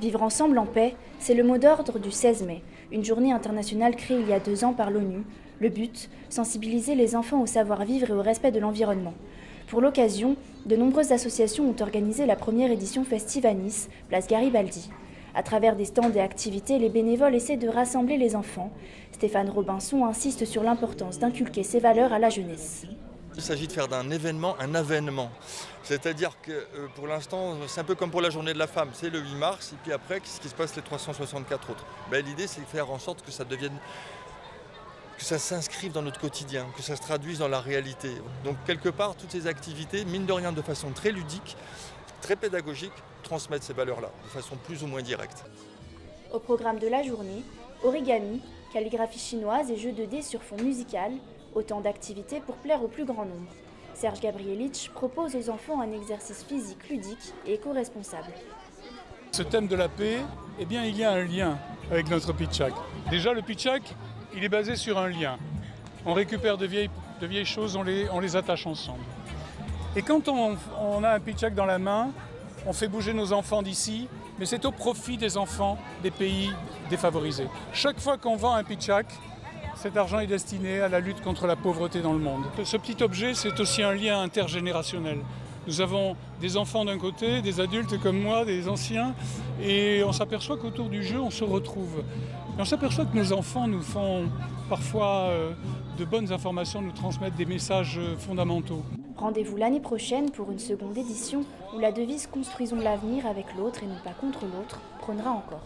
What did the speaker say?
Vivre ensemble en paix, c'est le mot d'ordre du 16 mai, une journée internationale créée il y a 2 ans par l'ONU. Le but, sensibiliser les enfants au savoir-vivre et au respect de l'environnement. Pour l'occasion, de nombreuses associations ont organisé la première édition festive à Nice, place Garibaldi. À travers des stands et activités, les bénévoles essaient de rassembler les enfants. Stéphane Robinson insiste sur l'importance d'inculquer ces valeurs à la jeunesse. Il s'agit de faire d'un événement un avènement. C'est-à-dire que pour l'instant, c'est un peu comme pour la journée de la femme, c'est le 8 mars, et puis après, qu'est-ce qui se passe les 364 autres? L'idée, c'est de faire en sorte que ça devienne, que ça s'inscrive dans notre quotidien, que ça se traduise dans la réalité. Donc quelque part, toutes ces activités, mine de rien, de façon très ludique, très pédagogique, transmettent ces valeurs-là, de façon plus ou moins directe. Au programme de la journée, origami, calligraphie chinoise et jeux de dés sur fond musical, autant d'activités pour plaire au plus grand nombre. Serge Gabrielitch propose aux enfants un exercice physique ludique et éco-responsable. Ce thème de la paix, il y a un lien avec notre pitchak. Déjà, le pitchak, il est basé sur un lien. On récupère de vieilles choses, on les attache ensemble. Et quand on a un pitchak dans la main, on fait bouger nos enfants d'ici, mais c'est au profit des enfants des pays défavorisés. Chaque fois qu'on vend un pitchak, cet argent est destiné à la lutte contre la pauvreté dans le monde. Ce petit objet, c'est aussi un lien intergénérationnel. Nous avons des enfants d'un côté, des adultes comme moi, des anciens, et on s'aperçoit qu'autour du jeu, on se retrouve. Et on s'aperçoit que nos enfants nous font parfois de bonnes informations, nous transmettent des messages fondamentaux. Rendez-vous l'année prochaine pour une seconde édition où la devise « Construisons l'avenir avec l'autre et non pas contre l'autre » prônera encore.